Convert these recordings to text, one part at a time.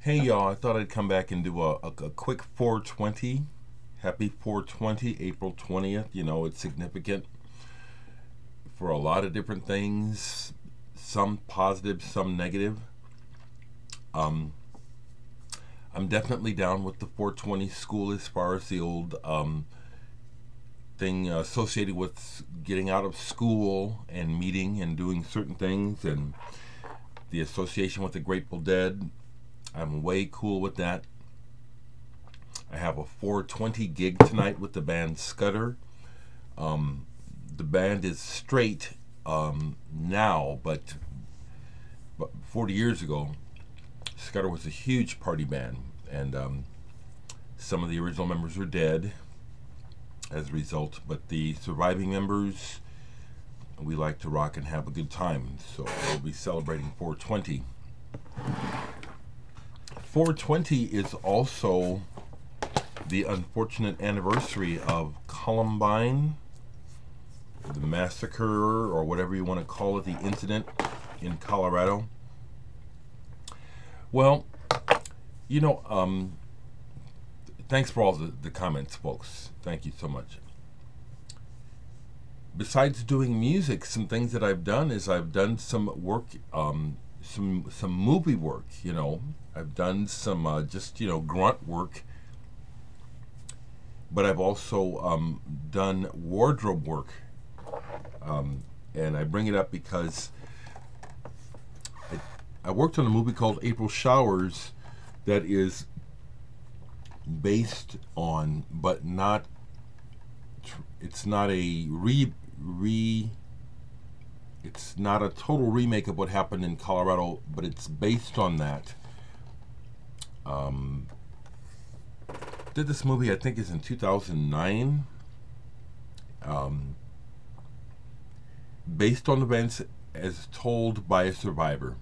Hey y'all, I thought I'd come back and do a quick 420. Happy 420, April 20th. You know, it's significant for a lot of different things, some positive, some negative. Um, I'm definitely down with the 420 school as far as the old thing associated with getting out of school and meeting and doing certain things and the association with the Grateful Dead. I'm way cool with that. I have a 420 gig tonight with the band Scudder. The band is straight now, but 40 years ago, Scudder was a huge party band, and some of the original members are dead as a result, but the surviving members, we like to rock and have a good time, so we'll be celebrating 420. 420 is also the unfortunate anniversary of Columbine, the massacre, or whatever you want to call it, the incident in Colorado. Well, you know, thanks for all the comments, folks. Thank you so much. Besides doing music, some things that I've done is I've done some work, some movie work. You know, I've done some just grunt work, but I've also done wardrobe work, and I bring it up because I worked on a movie called April Showers that is based on, but not. It's not a It's not a total remake of what happened in Colorado, but it's based on that. Did this movie, I think, is in 2009. Based on events as told by a survivor.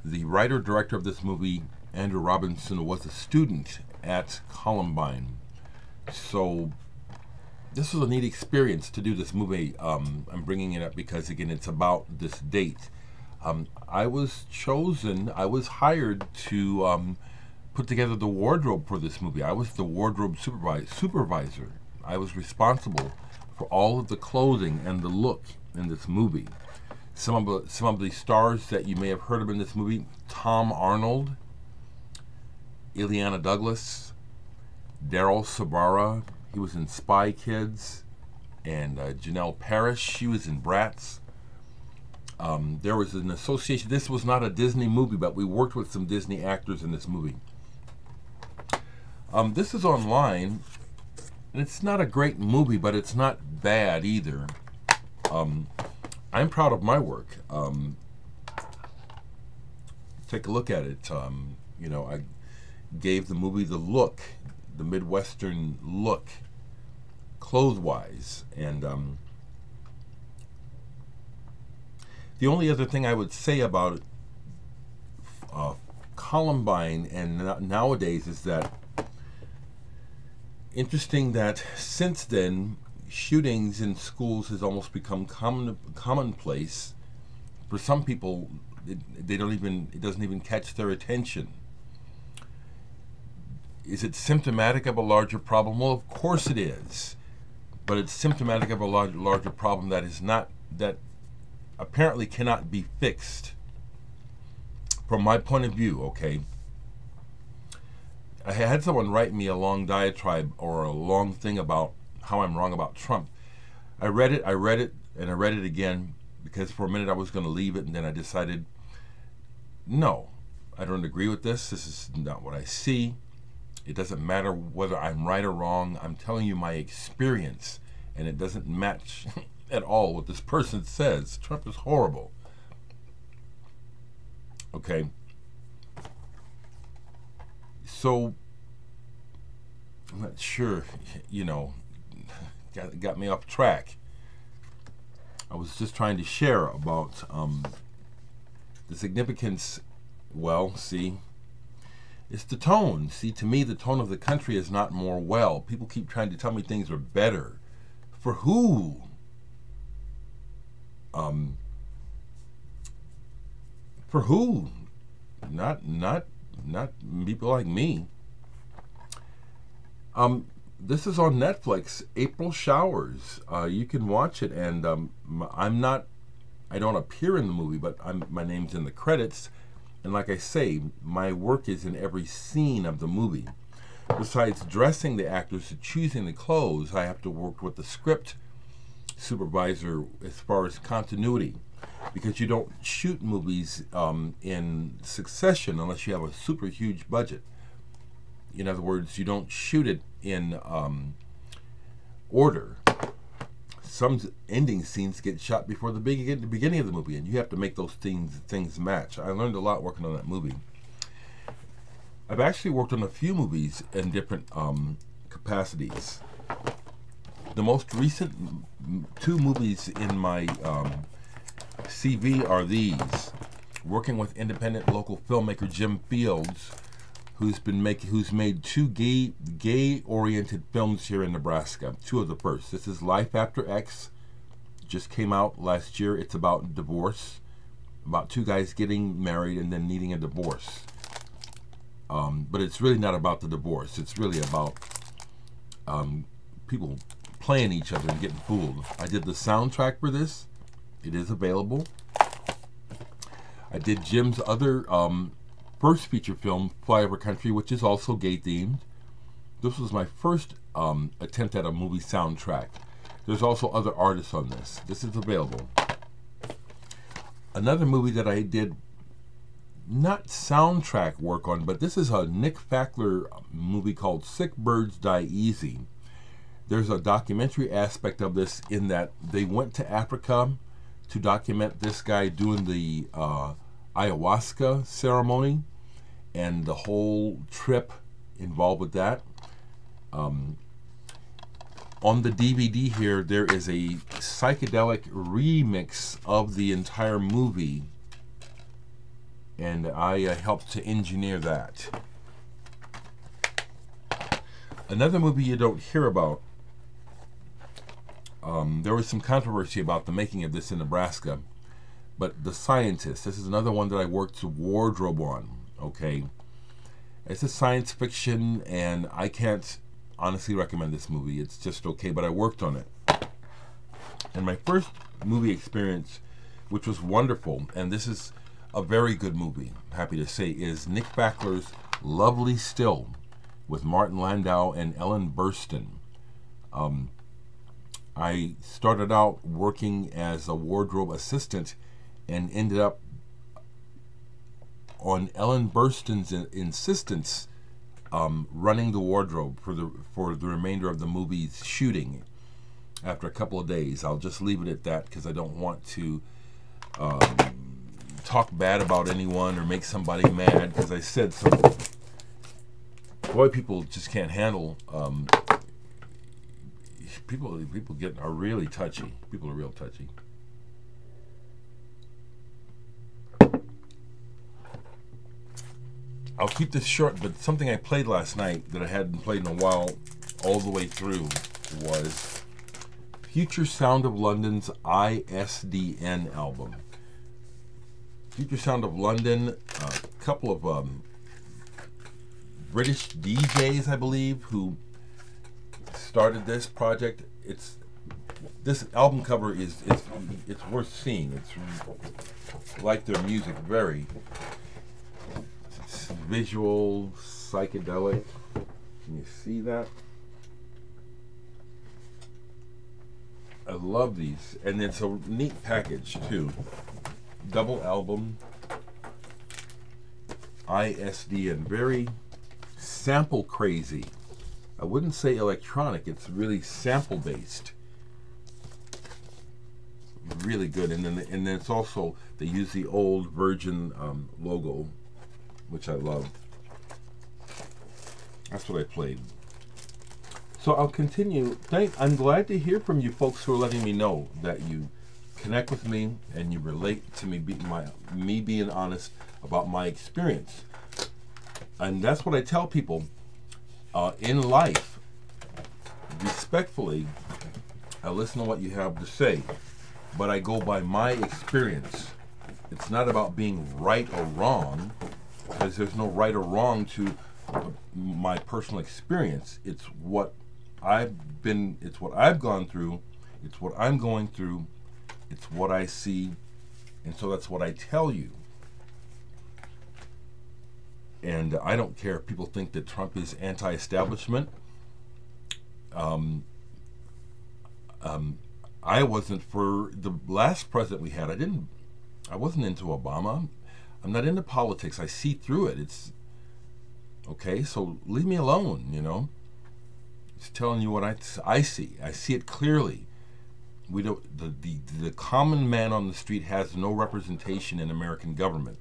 The writer-director of this movie, Andrew Robinson, was a student at Columbine. So this was a neat experience to do this movie. I'm bringing it up because, again, it's about this date. I was hired to put together the wardrobe for this movie. I was the wardrobe supervisor. I was responsible for all of the clothing and the look in this movie. Some of the stars that you may have heard of in this movie: Tom Arnold, Ileana Douglas, Daryl Sabara. He was in Spy Kids, and Janelle Parrish. She was in Bratz. There was an association. This was not a Disney movie, but we worked with some Disney actors in this movie. This is online, and it's not a great movie, but it's not bad either. I'm proud of my work. Take a look at it. I gave the movie the look, the Midwestern look, clothes-wise, and the only other thing I would say about Columbine and nowadays is that interesting that since then shootings in schools has almost become commonplace. For some people, it doesn't even catch their attention. Is it symptomatic of a larger problem? Well, of course it is, but it's symptomatic of a larger problem that apparently cannot be fixed. From my point of view, okay. I had someone write me a long diatribe or a long thing about how I'm wrong about Trump. I read it, and I read it again because for a minute I was going to leave it, and then I decided, no, I don't agree with this. This is not what I see. It doesn't matter whether I'm right or wrong. I'm telling you my experience, and it doesn't match at all what this person says. Trump is horrible. Okay. So, I'm not sure, got me off track. I was just trying to share about the significance. Well, see, it's the tone. See, to me, the tone of the country is not more well. People keep trying to tell me things are better. For who? For who? Not not people like me. This is on Netflix, April Showers. You can watch it, and I don't appear in the movie, but my name's in the credits. And like I say, my work is in every scene of the movie. Besides dressing the actors and choosing the clothes, I have to work with the script supervisor as far as continuity, because you don't shoot movies in succession unless you have a super huge budget. In other words, you don't shoot it in order. Some ending scenes get shot before the beginning of the movie, and you have to make those things match. I learned a lot working on that movie. I've actually worked on a few movies in different capacities. The most recent two movies in my CV are these: working with independent local filmmaker Jim Fields, who's made two gay-oriented films here in Nebraska. Two of the first. This is Life After X, just came out last year. It's about divorce, about two guys getting married and then needing a divorce. But it's really not about the divorce. It's really about people playing each other and getting fooled. I did the soundtrack for this. It is available. I did Jim's other first feature film, Flyover Country, which is also gay themed. This was my first attempt at a movie soundtrack. There's also other artists on this. This is available. Another movie that I did not soundtrack work on, but this is a Nick Fackler movie called Sick Birds Die Easy. There's a documentary aspect of this in that they went to Africa to document this guy doing the ayahuasca ceremony and the whole trip involved with that. On the DVD here, there is a psychedelic remix of the entire movie, and I helped to engineer that. Another movie you don't hear about, there was some controversy about the making of this in Nebraska, but The Scientist, this is another one that I worked to wardrobe on, okay? It's a science fiction, and I can't honestly recommend this movie. It's just okay, but I worked on it. And my first movie experience, which was wonderful, and this is a very good movie, I'm happy to say, is Nick Fackler's Lovely Still with Martin Landau and Ellen Burstyn. I started out working as a wardrobe assistant and ended up on Ellen Burstyn's insistence running the wardrobe for the remainder of the movie's shooting. After a couple of days, I'll just leave it at that because I don't want to talk bad about anyone or make somebody mad, because I said some. Boy, people just can't handle. People are really touchy. People are real touchy. I'll keep this short, but something I played last night that I hadn't played in a while all the way through was Future Sound of London's ISDN album. Future Sound of London, a couple of British DJs, I believe, who started this project. This album cover it's worth seeing. It's like their music, very visual, psychedelic. Can you see that? I love these, and it's a neat package too. Double album, ISDN, very sample crazy. I wouldn't say electronic, it's really sample based. Really good. And then it's also, they use the old Virgin logo, which I love. That's what I played. So I'll continue. I'm glad to hear from you folks who are letting me know that you connect with me and you relate to me being honest about my experience. And that's what I tell people in life. Respectfully, I listen to what you have to say, but I go by my experience. It's not about being right or wrong. because there's no right or wrong to my personal experience. It's what it's what I've gone through, it's what I'm going through, it's what I see, and so that's what I tell you. And I don't care if people think that Trump is anti-establishment. I wasn't for the last president we had. I wasn't into Obama. I'm not into politics. I see through it. It's okay, so leave me alone, you know. It's telling you what I see. I see it clearly. We don't. The common man on the street has no representation in American government.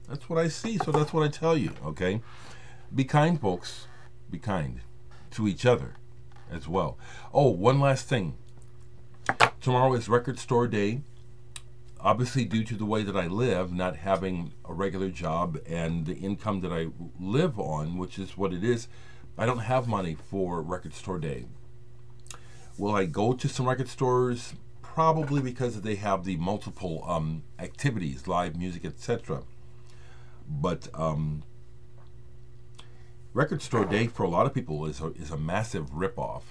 That's what I see. So that's what I tell you. Okay, be kind, folks. Be kind to each other as well. Oh, one last thing. Tomorrow is Record Store Day. Obviously, due to the way that I live, not having a regular job and the income that I live on, which is what it is, I don't have money for Record Store Day. Will I go to some record stores? Probably, because they have the multiple activities, live music, etc. But Record Store Day for a lot of people is a massive ripoff.